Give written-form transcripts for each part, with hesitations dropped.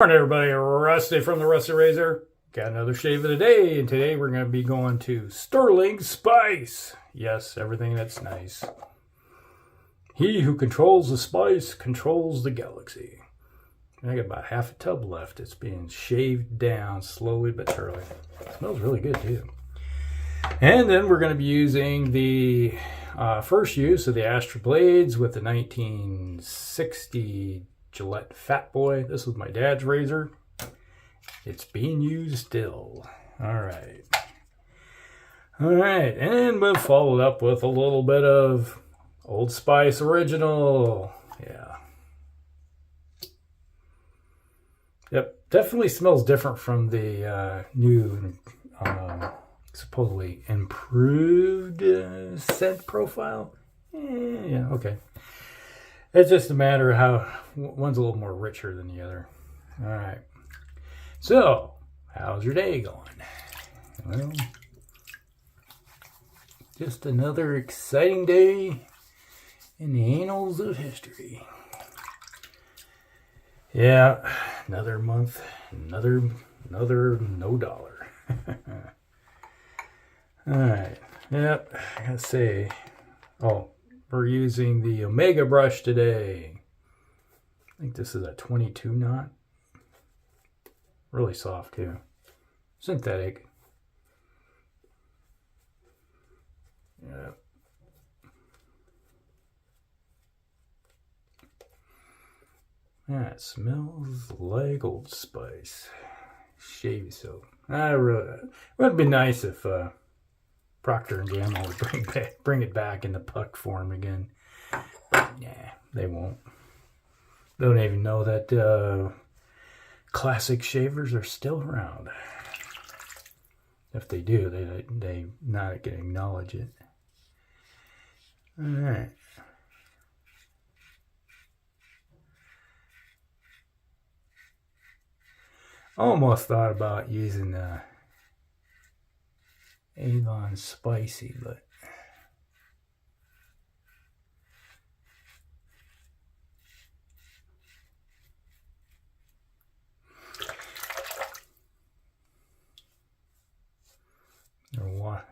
Morning everybody, Rusty from the Rusty Razor. Got another shave of the day, and today we're going to be going to Stirling Spice. Yes, everything that's nice. He who controls the spice controls the galaxy. I got about half a tub left. It's being shaved down slowly but surely. It smells really good too. And then we're going to be using the first use of the Astra blades with the 1960 Gillette Fatboy. This was my dad's razor. It's being used still. Alright, and we'll follow it up with a little bit of Old Spice Original. Yeah. Yep, definitely smells different from the new, supposedly improved scent profile. Yeah, okay. It's just a matter of how one's a little more richer than the other. All right. So, how's your day going? Well, just another exciting day in the annals of history. Yeah, another month, another no dollar. All right. Yep, I gotta say, we're using the Omega brush today. I think this is a 22 knot. Really soft too. Synthetic. Yeah. That smells like Old Spice. Shavy soap. It would be nice if Procter & Gamble would bring it back in the puck form again. Yeah, they won't. Don't even know that classic shavers are still around. If they do, they not gonna acknowledge it. All right. Almost thought about using Avon Spicy, but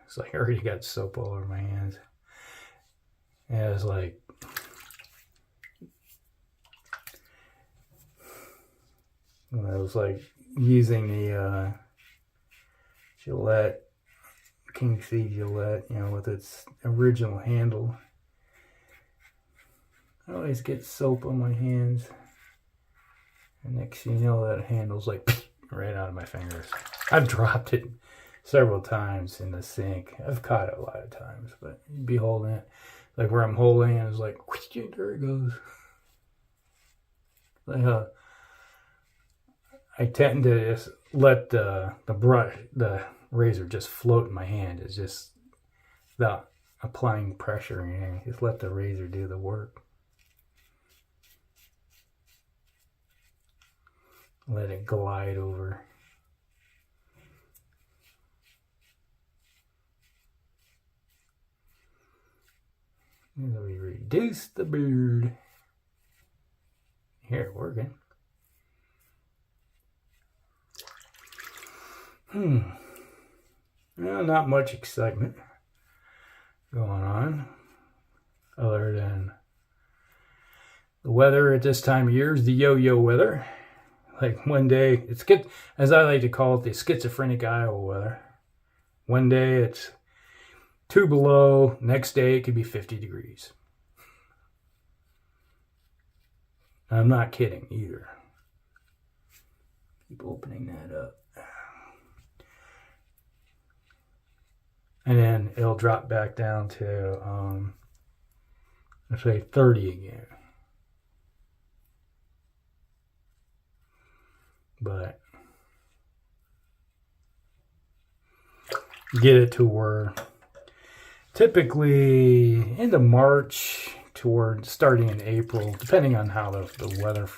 it's like I already got soap all over my hands. Yeah, it's like I was like using the Gillette King C Gillette, with its original handle. I always get soap on my hands, and next thing you know, that handle's like right out of my fingers. I've dropped it several times in the sink. I've caught it a lot of times, but you'd be holding it, like where I'm holding it, it's like, there it goes. Like, I tend to just let the razor just float in my hand. It's just without applying pressure, just let the razor do the work. Let it glide over. And we reduce the beard. Here, working. Well, not much excitement going on, other than the weather at this time of year is the yo-yo weather. Like one day, as I like to call it, the schizophrenic Iowa weather. One day it's 2 below, next day it could be 50 degrees. I'm not kidding either. Keep opening that up. And then it'll drop back down to, let's say 30 again. But get it to where typically into March toward starting in April, depending on how the weather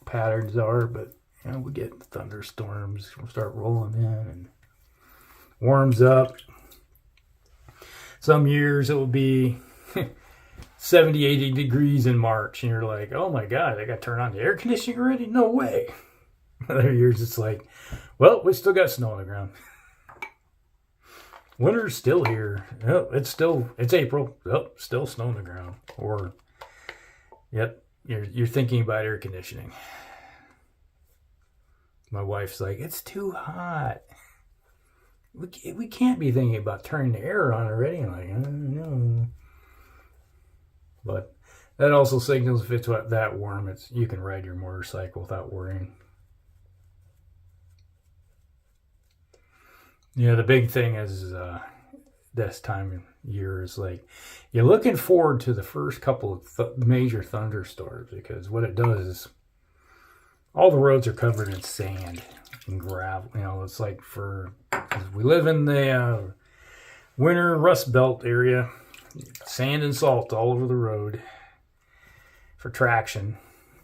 patterns are, but we get thunderstorms, we'll start rolling in and warms up. Some years it will be 70, 80 degrees in March, and you're like, oh my God, I got to turn on the air conditioning already? No way. Other years it's like, well, we still got snow on the ground. Winter's still here. Oh, it's April. Oh, still snow on the ground. Or, yep, you're thinking about air conditioning. My wife's like, it's too hot. We can't be thinking about turning the air on already. I'm like, I don't know. But that also signals if it's that warm, you can ride your motorcycle without worrying. Yeah, the big thing is this time of year is like you're looking forward to the first couple of major thunderstorms, because what it does is all the roads are covered in sand and gravel. You know, it's like we live in the winter Rust Belt area, sand and salt all over the road for traction.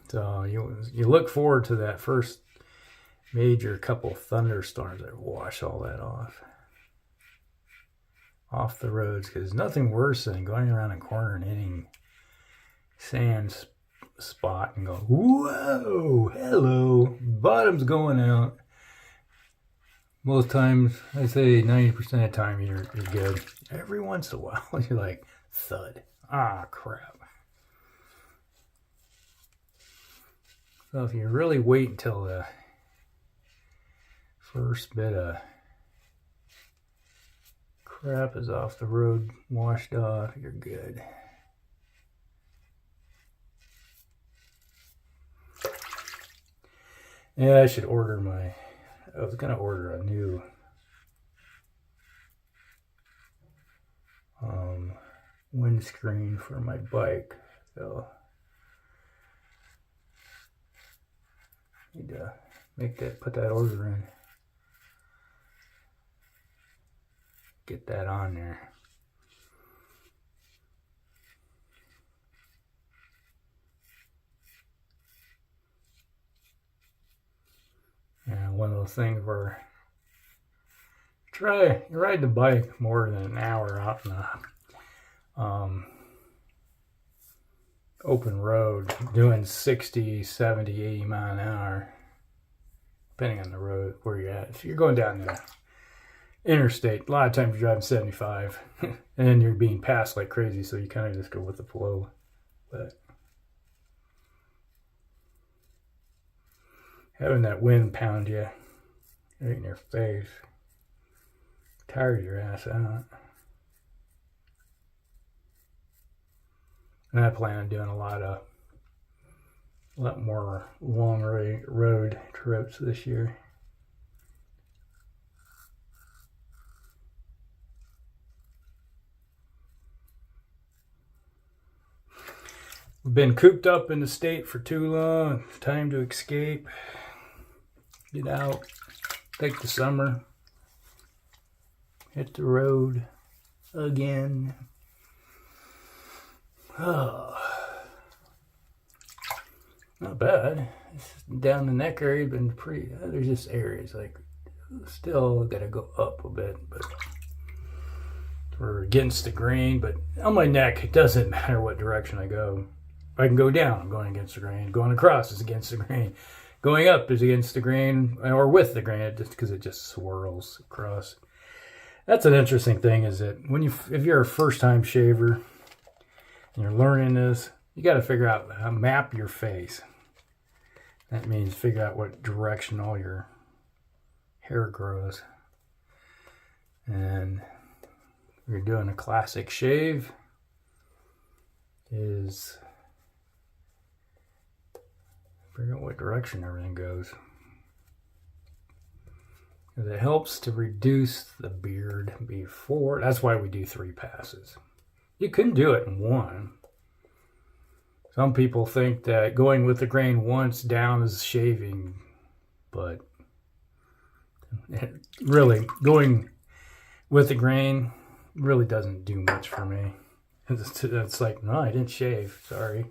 So you look forward to that first major couple thunderstorms that wash all that off the roads, because nothing worse than going around a corner and hitting sand spot and go, whoa, hello, bottom's going out. Most times, I say 90% of the time you're good. Every once in a while you're like, thud, crap. So if you really wait until the first bit of crap is off the road, washed off, you're good. Yeah, I should order I was going to order a new windscreen for my bike. So need to put that order in. Get that on there. And one of those things where you ride the bike more than an hour out in the open road, doing 60, 70, 80 mile an hour, depending on the road where you're at. If you're going down the interstate, a lot of times you're driving 75 and then you're being passed like crazy, so you kind of just go with the flow. But having that wind pound you right in your face tires your ass out. And I plan on doing a lot more long road trips this year. We've been cooped up in the state for too long. Time to escape. Get out. Take the summer. Hit the road again. Oh, not bad. Down the neck area been pretty. There's just areas like still got to go up a bit, but we're against the grain. But on my neck, it doesn't matter what direction I go. If I can go down, I'm going against the grain. Going across is against the grain. Going up is against the grain, or with the grain, just because it just swirls across. That's an interesting thing, is that if you're a first-time shaver and you're learning this, you got to figure out how to map your face. That means figure out what direction all your hair grows. And if you're doing a classic shave, is figure out what direction everything goes. Because it helps to reduce the beard before. That's why we do 3 passes. You couldn't do it in 1. Some people think that going with the grain once down is shaving, but really going with the grain really doesn't do much for me. It's like, no, I didn't shave, sorry.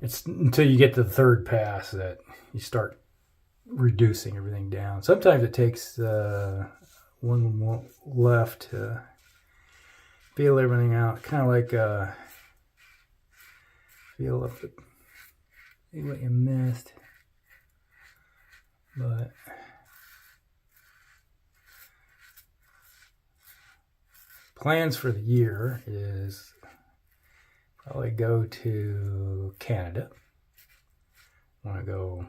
It's until you get to the 3rd pass that you start reducing everything down. Sometimes it takes one left to feel everything out. Kind of like feel up see what you missed. But plans for the year is probably go to Canada. I want to go.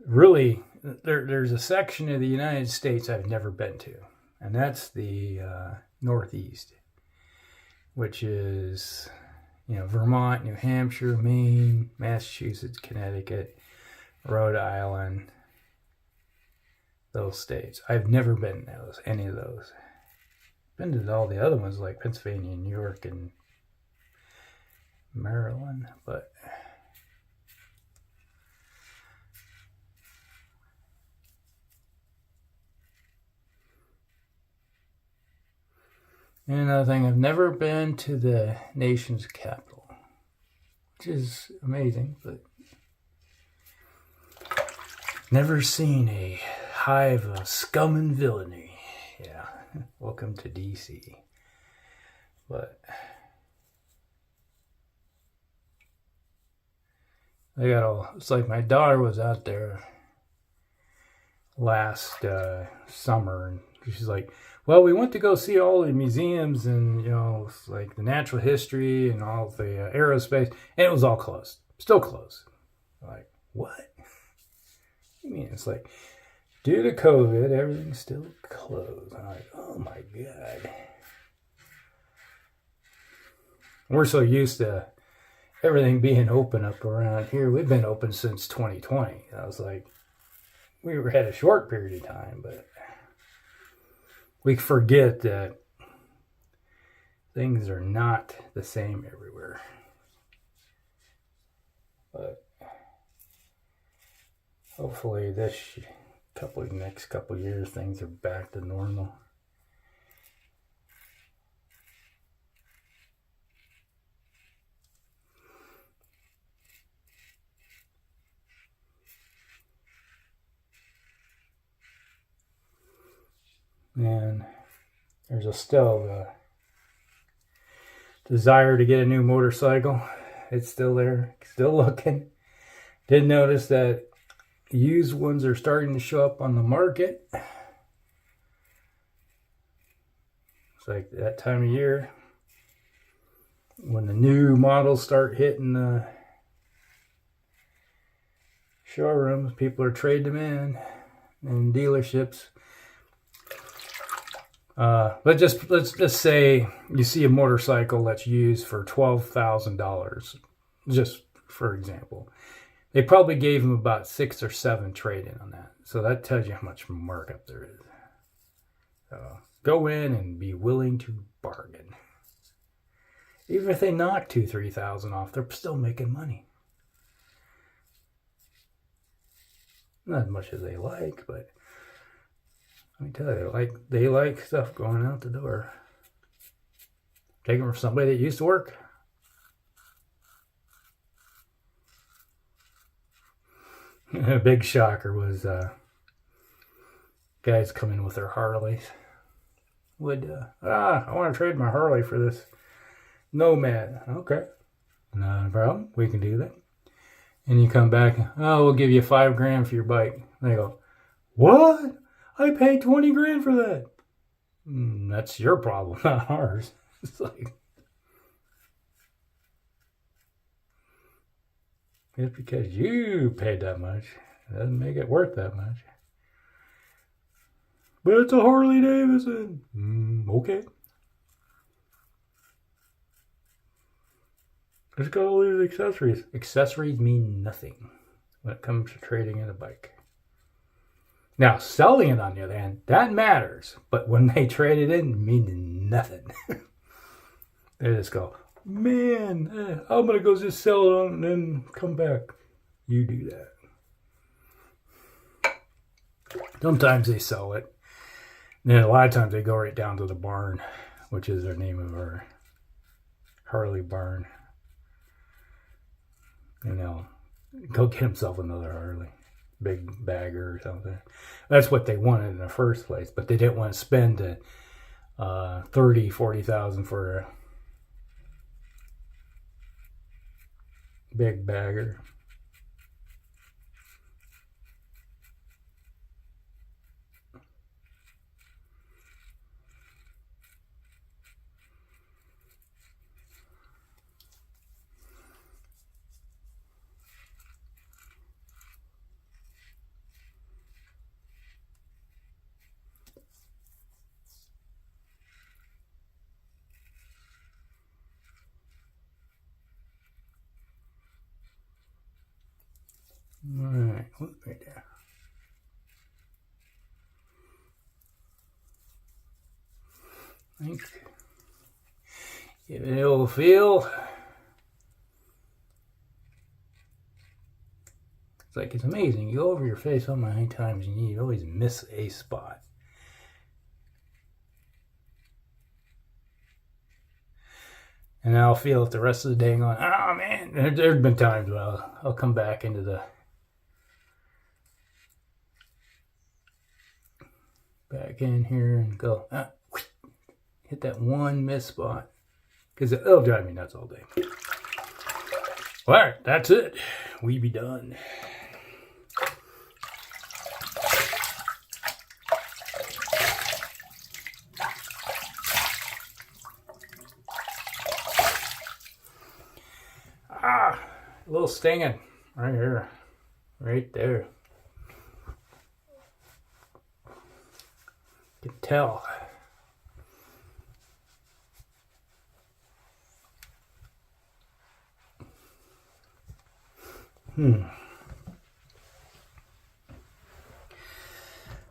Really, there's a section of the United States I've never been to, and that's the Northeast, which is, Vermont, New Hampshire, Maine, Massachusetts, Connecticut, Rhode Island, those states. I've never been to any of those. Been to all the other ones like Pennsylvania, New York, and Maryland, but and another thing, I've never been to the nation's capital, which is amazing, but never seen a hive of scum and villainy. Yeah, welcome to DC. But it's like my daughter was out there last summer, and she's like, well, we went to go see all the museums and, like the natural history and all the aerospace, and it was all closed. Still closed. I'm like, what? I mean, it's like, due to COVID, everything's still closed. I'm like, oh my God. We're so used to everything being open up around here. We've been open since 2020. I was like, we had a short period of time, but we forget that things are not the same everywhere. But hopefully next couple of years, things are back to normal. And there's still a desire to get a new motorcycle. It's still there, still looking. Did notice that used ones are starting to show up on the market. It's like that time of year when the new models start hitting the showrooms. People are trading them in dealerships. Let's just say you see a motorcycle that's used for $12,000, just for example. They probably gave him about 6 or 7 trade-in on that. So that tells you how much markup there is. Go in and be willing to bargain. Even if they knock $2,000-3,000 off, they're still making money. Not as much as they like, but let me tell you, they like stuff going out the door. Take them from somebody that used to work. A big shocker was guys come in with their Harleys. I want to trade my Harley for this Nomad. Okay, not a problem. We can do that. And you come back, we'll give you $5,000 for your bike. And they go, what? I paid $20,000 for that. That's your problem, not ours. It's like, just because you paid that much doesn't make it worth that much. But it's a Harley Davidson. Okay. Let's go all these accessories. Accessories mean nothing when it comes to trading in a bike. Now, selling it on the other hand, that matters. But when they trade it in, it means nothing. They just go, man, I'm going to go just sell it on and then come back. You do that. Sometimes they sell it. And then a lot of times they go right down to the barn, which is the name of our Harley barn. And they'll go get himself another Harley. Big bagger or something. That's what they wanted in the first place, but they didn't want to spend $30,000-40,000 for a big bagger. Alright, right there. Give it a little feel. It's like, it's amazing. You go over your face how many times you always miss a spot. And I'll feel it the rest of the day going, oh man, there's been times where I'll come back into the back in here and go, hit that one miss spot. Because it'll drive me nuts all day. Alright, that's it. We be done. A little stinging right here, right there. You can tell.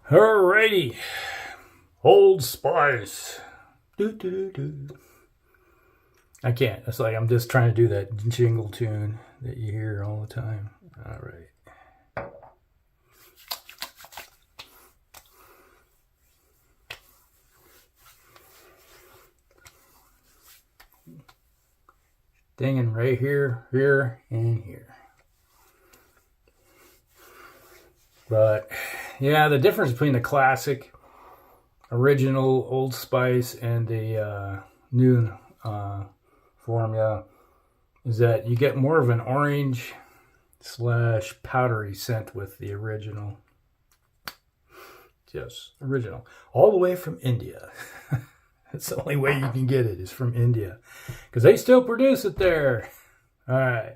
Alrighty, Old Spice. I can't. It's like I'm just trying to do that jingle tune that you hear all the time. All right. Dinging right here, here, and here. But yeah, the difference between the classic, original Old Spice and the new formula is that you get more of an orange / powdery scent with the original. Yes, original. All the way from India. That's the only way you can get it is from India. Because they still produce it there. Alright.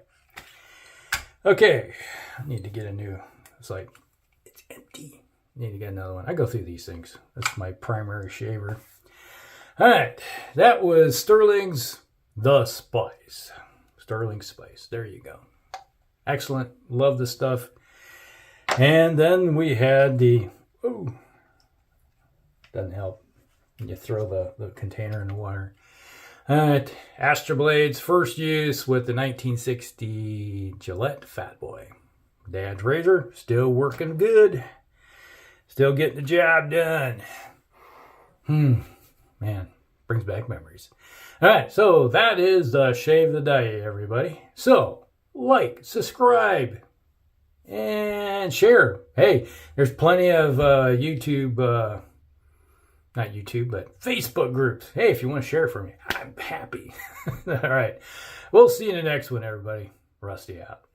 Okay. I need to get a new. It's like, it's empty. Need to get another one. I go through these things. That's my primary shaver. Alright. That was Stirling's The Spice. Stirling Spice. There you go. Excellent. Love the stuff. And then we had the... Ooh. Doesn't help. You throw the container in the water. Astra blades, first use with the 1960 Gillette Fatboy. Dad's razor, still working good. Still getting the job done. Man, brings back memories. Alright, so that is the shave of the day, everybody. So, like, subscribe, and share. Hey, there's plenty of YouTube... not YouTube, but Facebook groups. Hey, if you want to share for me, I'm happy. All right. We'll see you in the next one, everybody. Rusty out.